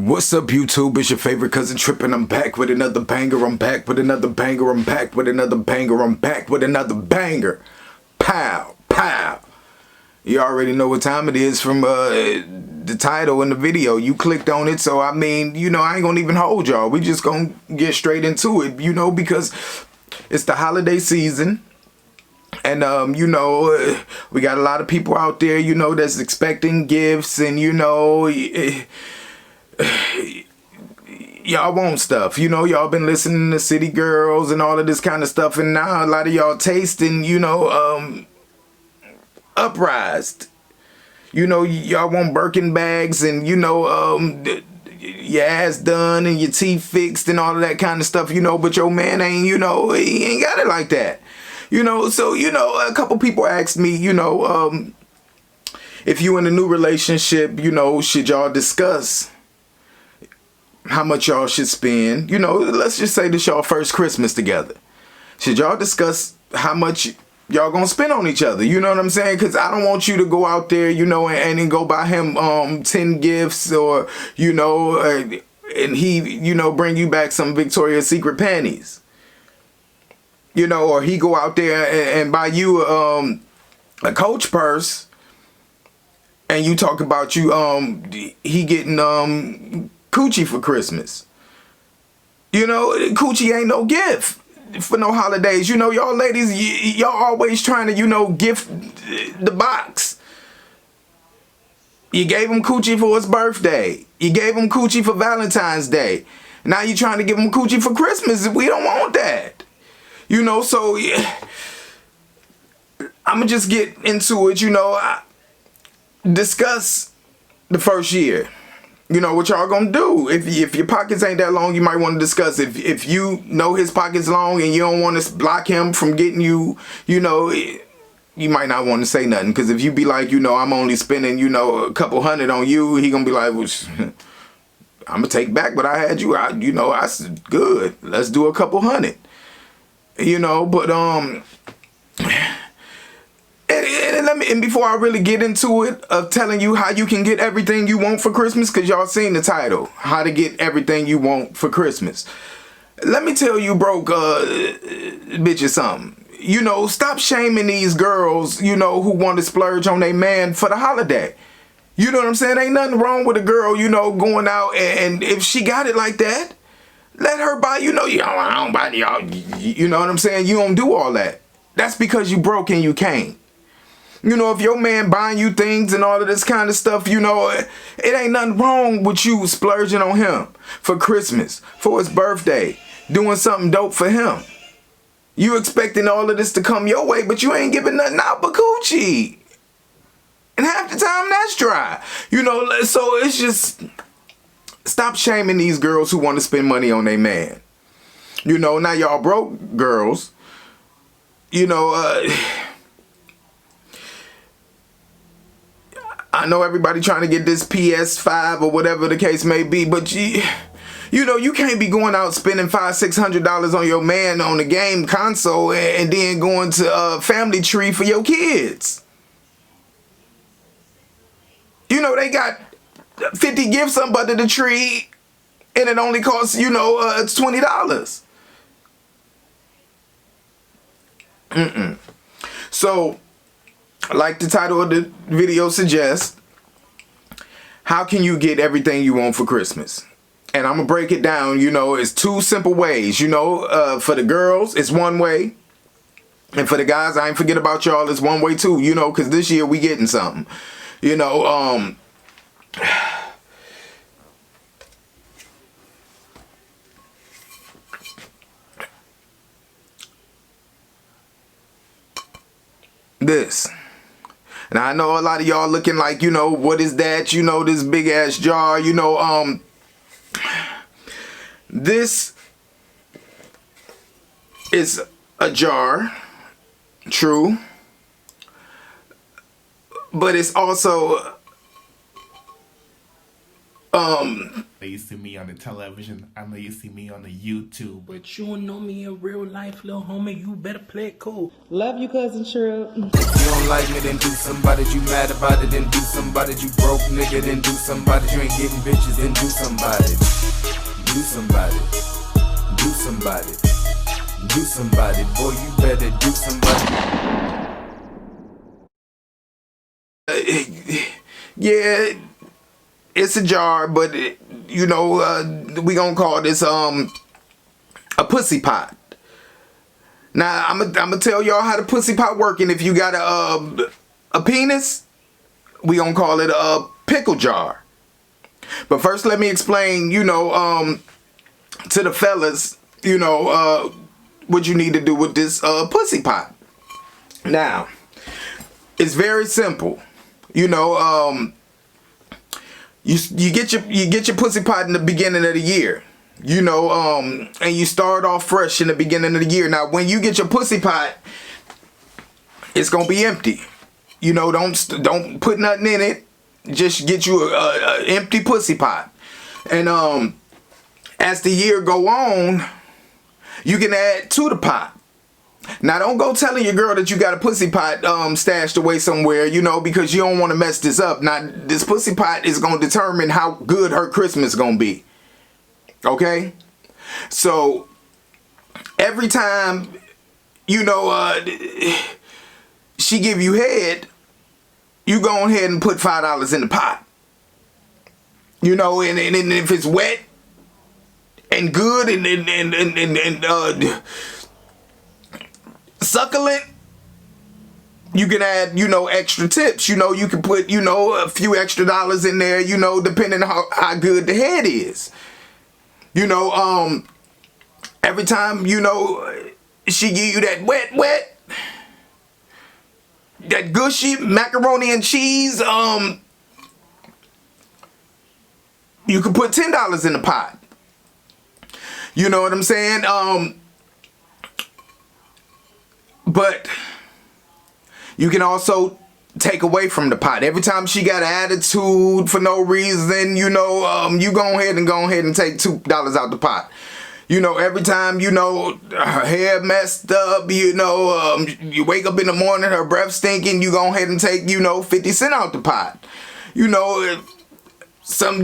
What's up, YouTube? It's your favorite cousin Tripp, and I'm back with another banger. I'm back with another banger. I'm back with another banger. I'm back with another banger. Pow, pow. You already know what time it is from the title and the video. You clicked on it, so I mean, I ain't gonna even hold y'all. We just gonna get straight into it, because it's the holiday season. And, we got a lot of people out there, that's expecting gifts, and, y'all want stuff, y'all been listening to City Girls and all of this kind of stuff, and now a lot of y'all tasting, uprised. Y'all want Birkin bags and, your ass done and your teeth fixed and all of that kind of stuff, but your man ain't, he ain't got it like that. So, a couple people asked me, if you in a new relationship, should y'all discuss how much y'all should spend? Let's just say this y'all first Christmas together. Should y'all discuss how much y'all gonna spend on each other? You know what I'm saying? Because I don't want you to go out there, and then go buy him 10 gifts, or, and he, bring you back some Victoria's Secret panties. Or he go out there and buy you a Coach purse, and you talk about he getting coochie for Christmas. Coochie ain't no gift for no holidays. Y'all ladies, y'all always trying to, gift the box. You gave him coochie for his birthday. You gave him coochie for Valentine's Day. Now you trying to give him coochie for Christmas. We don't want that. So I'm going to just get into it, discuss the first year. What y'all going to do. If your pockets ain't that long, you might want to discuss. If you know his pockets long and you don't want to block him from getting you, you might not want to say nothing. Because if you be like, I'm only spending, a couple hundred on you, he going to be like, well, I'm going to take back what I had you. I said, good. Let's do a couple hundred. But and before I really get into it of telling you how you can get everything you want for Christmas, because y'all seen the title, how to get everything you want for Christmas. Let me tell you broke bitches something. Stop shaming these girls, who want to splurge on their man for the holiday. You know what I'm saying? Ain't nothing wrong with a girl, going out, and if she got it like that, let her buy, I don't buy y'all, you know what I'm saying? You don't do all that. That's because you broke and you can't. If your man buying you things and all of this kind of stuff, it ain't nothing wrong with you splurging on him for Christmas, for his birthday, doing something dope for him. You expecting all of this to come your way, but you ain't giving nothing out but coochie. And half the time that's dry. So it's just... Stop shaming these girls who want to spend money on their man. Now y'all broke girls. I know everybody trying to get this PS5 or whatever the case may be, but you can't be going out spending $500-600 on your man on the game console and then going to Family Tree for your kids. They got 50 gifts up under the tree, and it only costs, it's $20. So, like the title of the video suggests, how can you get everything you want for Christmas? And I'm going to break it down, it's two simple ways. For the girls, it's one way. And for the guys, I ain't forget about y'all, it's one way too, because this year we getting something. This. Now I know a lot of y'all looking like, what is that? This big ass jar, this is a jar, true, but it's also know you see me on the television. I know you see me on the YouTube. But you don't know me in real life, little homie. You better play it cool. Love you, cousin Tripp. If you don't like me, then do somebody. You mad about it, then do somebody. You broke nigga, then do somebody. You ain't getting bitches, then do somebody. Do somebody. Do somebody. Do somebody. Boy, you better do somebody. Yeah, it's a jar, but you know, we gonna call this a pussy pot. Now I'm gonna tell y'all how the pussy pot working. If you got a penis, we gonna call it a pickle jar. But first, let me explain, you know, to the fellas, you know, what you need to do with this pussy pot. Now, it's very simple. You know, you get your pussy pot in the beginning of the year. You know, and you start off fresh in the beginning of the year. Now, when you get your pussy pot, it's gonna be empty. You know, don't put nothing in it. Just get you a empty pussy pot. And as the year go on, you can add to the pot. Now, don't go telling your girl that you got a pussy pot stashed away somewhere, you know, because you don't want to mess this up. Now, this pussy pot is going to determine how good her Christmas is going to be. Okay? So, every time, you know, she give you head, you go ahead and put $5 in the pot. You know, and if it's wet and good and succulent, you can add, you know, extra tips. You know, you can put, you know, a few extra dollars in there, you know, depending on how good the head is. You know, every time, you know, she give you that wet, that gushy macaroni and cheese, you can put $10 in the pot. You know what I'm saying? But you can also take away from the pot. Every time she got an attitude for no reason, you know, you go ahead and take $2 out the pot. You know, every time, you know, her hair messed up, you know, you wake up in the morning, her breath stinking, you go ahead and take, you know, 50 cents out the pot. You know,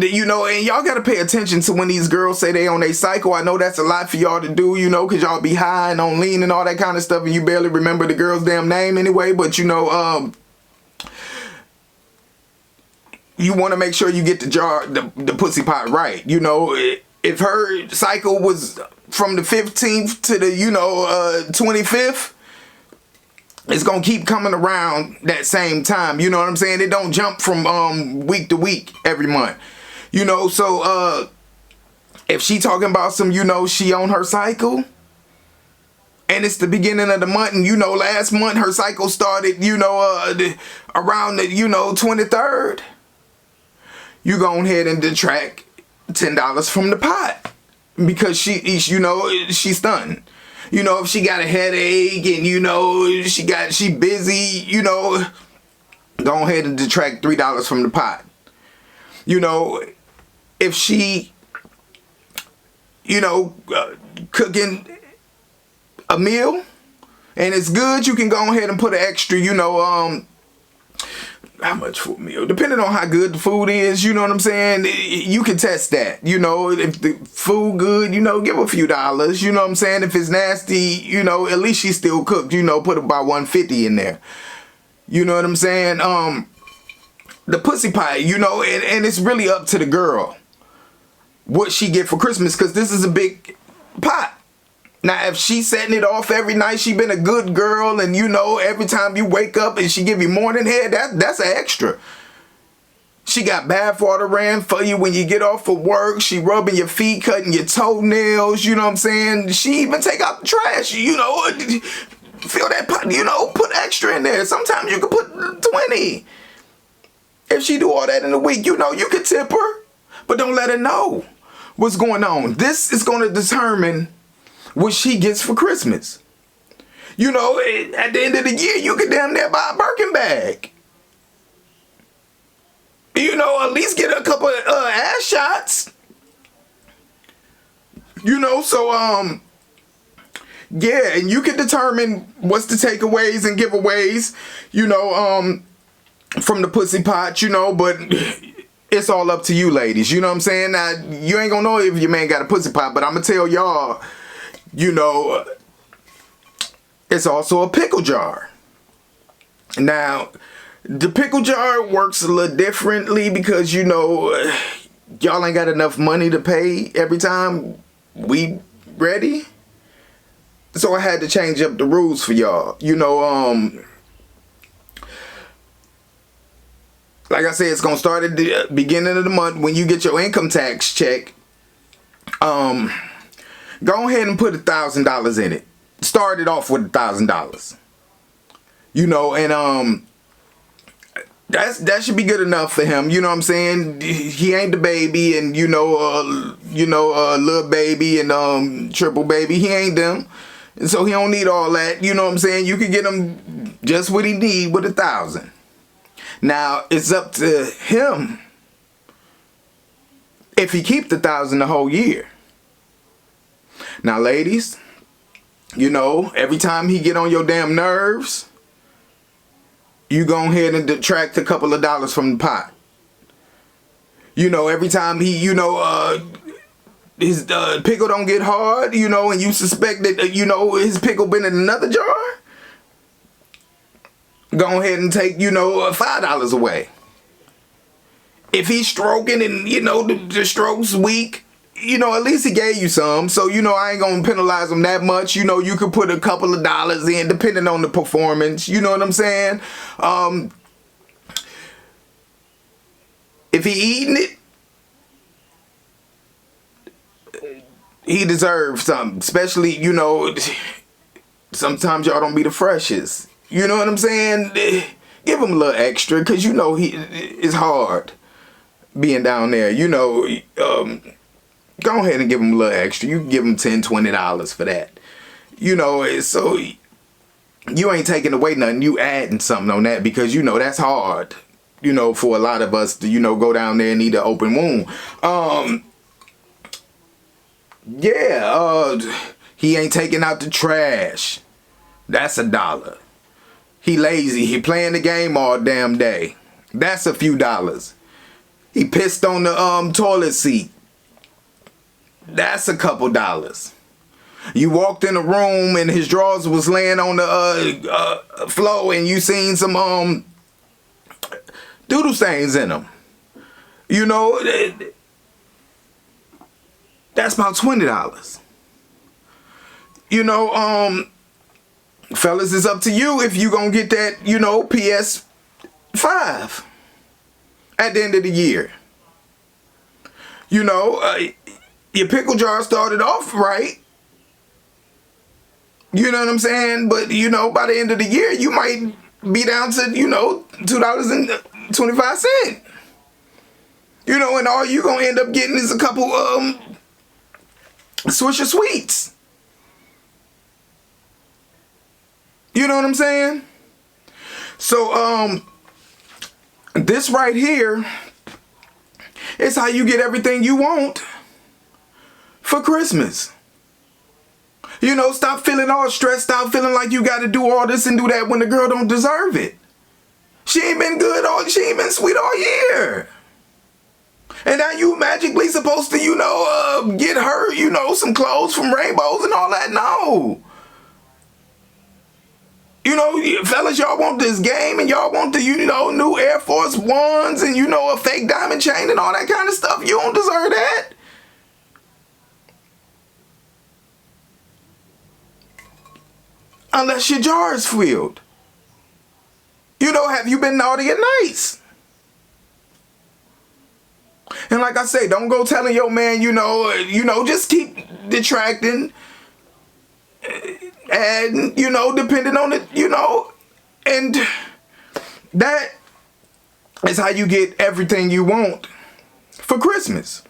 you know, and y'all gotta pay attention to when these girls say they on a cycle. I know that's a lot for y'all to do, you know, because y'all be high and on lean and all that kind of stuff, and you barely remember the girl's damn name anyway. But you know, you want to make sure you get the pussy pot right. You know, if her cycle was from the 15th to the, you know, 25th, it's gonna keep coming around that same time. You know what I'm saying? It don't jump from week to week every month. You know, so if she talking about some, you know, she on her cycle and it's the beginning of the month, and you know, last month her cycle started, you know, around the, you know, 23rd, you go ahead and detract $10 from the pot because you know, she's stunned. You know, if she got a headache and, you know, she busy, you know, go ahead and detract $3 from the pot. You know, if she, you know, cooking a meal and it's good, you can go ahead and put an extra, you know, how much for a meal? Depending on how good the food is, you know what I'm saying? You can test that. You know, if the food good, you know, give a few dollars. You know what I'm saying? If it's nasty, you know, at least she's still cooked. You know, put about $150 in there. You know what I'm saying? The pussy pie, you know, and it's really up to the girl what she get for Christmas, because this is a big pot. Now, if she's setting it off every night, she been a good girl, and you know, every time you wake up and she give you morning head, that's an extra. She got bath water ran for you when you get off of work. She rubbing your feet, cutting your toenails, you know what I'm saying? She even take out the trash, you know, fill that pot, you know, put extra in there. Sometimes you can put 20. If she do all that in a week, you know, you can tip her, but don't let her know what's going on. This is going to determine what she gets for Christmas. You know, at the end of the year, you could damn near buy a Birkin bag. You know, at least get a couple ass shots. You know, so yeah, and you can determine what's the takeaways and giveaways, you know, from the pussy pot, you know, but it's all up to you ladies, you know what I'm saying? Now, you ain't gonna know if your man got a pussy pot, but I'm gonna tell y'all, you know, it's also a pickle jar. Now, the pickle jar works a little differently because, you know, y'all ain't got enough money to pay every time we ready. So I had to change up the rules for y'all. You know, like I said, it's going to start at the beginning of the month when you get your income tax check. Go ahead and put $1,000 in it. Start it off with $1,000. You know, and that should be good enough for him. You know what I'm saying? He ain't the baby, and you know, little baby and triple baby. He ain't them, and so he don't need all that. You know what I'm saying? You can get him just what he need with 1,000. Now it's up to him if he keep the 1,000 the whole year. Now, ladies, you know, every time he get on your damn nerves, you go ahead and detract a couple of dollars from the pot. You know, every time he, you know, his pickle don't get hard, you know, and you suspect that, you know, his pickle been in another jar, go ahead and take, you know, $5 away. If he's stroking and, you know, the stroke's weak, you know, at least he gave you some. So, you know, I ain't going to penalize him that much. You know, you could put a couple of dollars in depending on the performance. You know what I'm saying? If he eating it, he deserves something. Especially, you know, sometimes y'all don't be the freshest. You know what I'm saying? Give him a little extra because, you know, it's hard being down there. You know, go ahead and give him a little extra. You can give him $10, $20 for that. You know, so you ain't taking away nothing. You adding something on that because, you know, that's hard, you know, for a lot of us to, you know, go down there and need an open wound. Yeah, he ain't taking out the trash. That's $1. He lazy. He playing the game all damn day. That's a few dollars. He pissed on the toilet seat. That's a couple dollars. You walked in a room and his drawers was laying on the floor and you seen some doodle stains in them. You know, that's about $20. You know, fellas, it's up to you if you gonna get that, you know, PS5 at the end of the year. You know, your pickle jar started off right. You know what I'm saying? But, you know, by the end of the year, you might be down to, you know, $2.25. You know, and all you gonna end up getting is a couple Swisher Sweets. You know what I'm saying? So, this right here is how you get everything you want for Christmas. You know, stop feeling all stressed out, feeling like you got to do all this and do that when the girl don't deserve it. She ain't been good she ain't been sweet all year. And now you magically supposed to, you know, get her, you know, some clothes from Rainbows and all that. No. You know, fellas, y'all want this game and y'all want the, you know, new Air Force Ones and, you know, a fake diamond chain and all that kind of stuff. You don't deserve that. Unless your jar is filled. You know, have you been naughty and nice? And like I say, don't go telling your man, you know, just keep detracting. And, you know, depending on it, you know, and that is how you get everything you want for Christmas.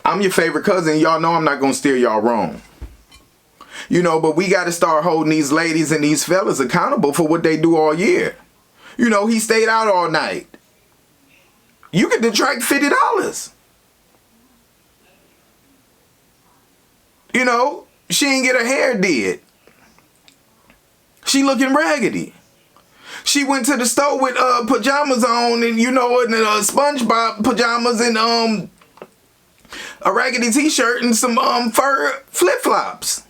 I'm your favorite cousin. Y'all know I'm not going to steer y'all wrong. You know, but we got to start holding these ladies and these fellas accountable for what they do all year. You know, he stayed out all night. You could detract $50. You know, she ain't get her hair did. She looking raggedy. She went to the store with pajamas on and, you know, and SpongeBob pajamas and a raggedy t-shirt and some fur flip-flops.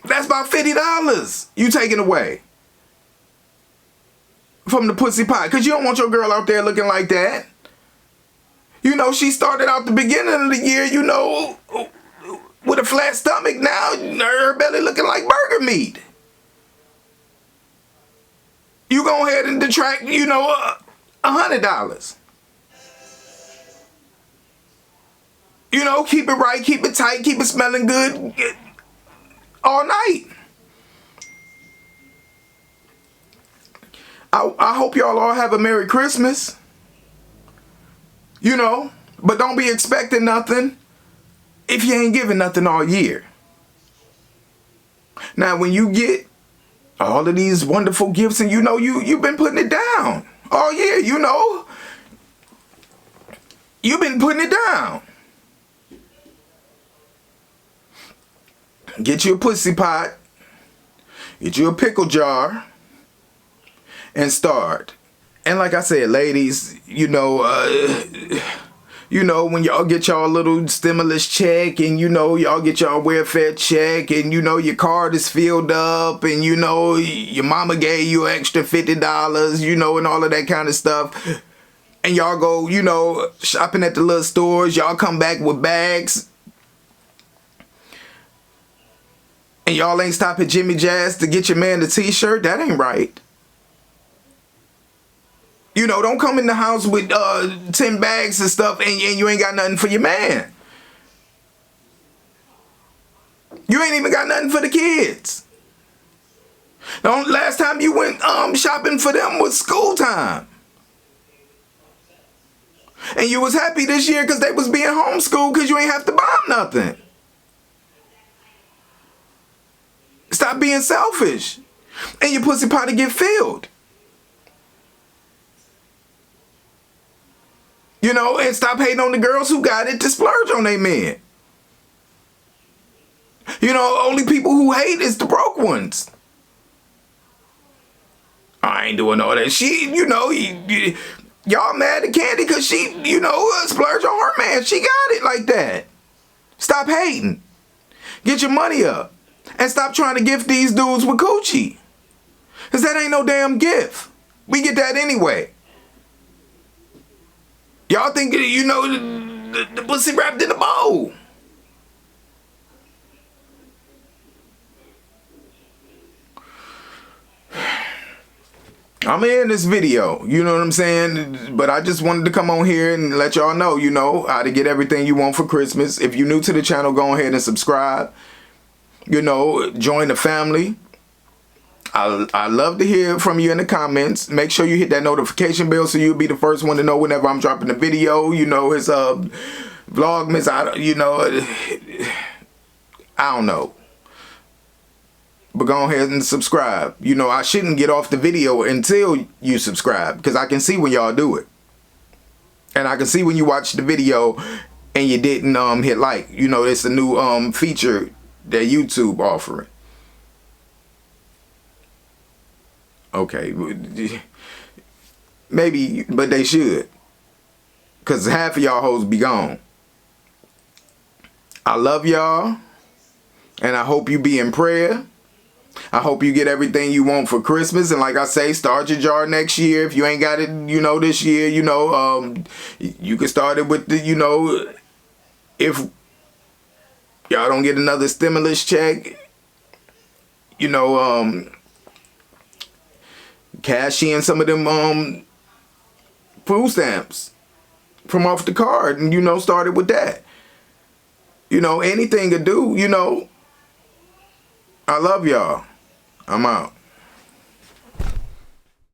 That's about $50 you taking away from the pussy pie. Because you don't want your girl out there looking like that. You know, she started out the beginning of the year, you know, with a flat stomach. Now her belly looking like burger meat. You go ahead and detract, you know, $100. You know, keep it right, keep it tight, keep it smelling good all night. I hope y'all all have a Merry Christmas. You know, but don't be expecting nothing if you ain't giving nothing all year. Now, when you get all of these wonderful gifts and you know you've been putting it down all year, you know. You've been putting it down. Get you a pussy pot. Get you a pickle jar. And start. And like I said, ladies, you know, when y'all get y'all little stimulus check and, you know, y'all get y'all welfare check and, you know, your card is filled up and, you know, your mama gave you extra $50, you know, and all of that kind of stuff. And y'all go, you know, shopping at the little stores. Y'all come back with bags. And y'all ain't stop at Jimmy Jazz to get your man the t-shirt. That ain't right. You know, don't come in the house with 10 bags and stuff and you ain't got nothing for your man. You ain't even got nothing for the kids. The last time you went shopping for them was school time. And you was happy this year because they was being homeschooled because you ain't have to buy them nothing. Stop being selfish. And your pussy pot to get filled. You know, and stop hating on the girls who got it to splurge on their men. You know, only people who hate is the broke ones. I ain't doing all that. She, you know, y'all mad at Candy because she, you know, splurge on her man. She got it like that. Stop hating. Get your money up. And stop trying to gift these dudes with coochie. Because that ain't no damn gift. We get that anyway. Y'all think, you know, the pussy wrapped in a bowl. I'm in this video, you know what I'm saying? But I just wanted to come on here and let y'all know, you know, how to get everything you want for Christmas. If you're new to the channel, go ahead and subscribe. You know, join the family. I love to hear from you in the comments. Make sure you hit that notification bell so you'll be the first one to know whenever I'm dropping a video. You know, his Vlogmas, you know, I don't know. But go ahead and subscribe. You know, I shouldn't get off the video until you subscribe because I can see when y'all do it. And I can see when you watch the video and you didn't hit like. You know, it's a new feature that YouTube offering. Okay, maybe, but they should. Because half of y'all hoes be gone. I love y'all. And I hope you be in prayer. I hope you get everything you want for Christmas. And like I say, start your jar next year. If you ain't got it, you know, this year, you know, you can start it with the, you know, if y'all don't get another stimulus check, you know, cash in some of them food stamps from off the card and, you know, started with that. You know, anything to do, you know. I love y'all. I'm out.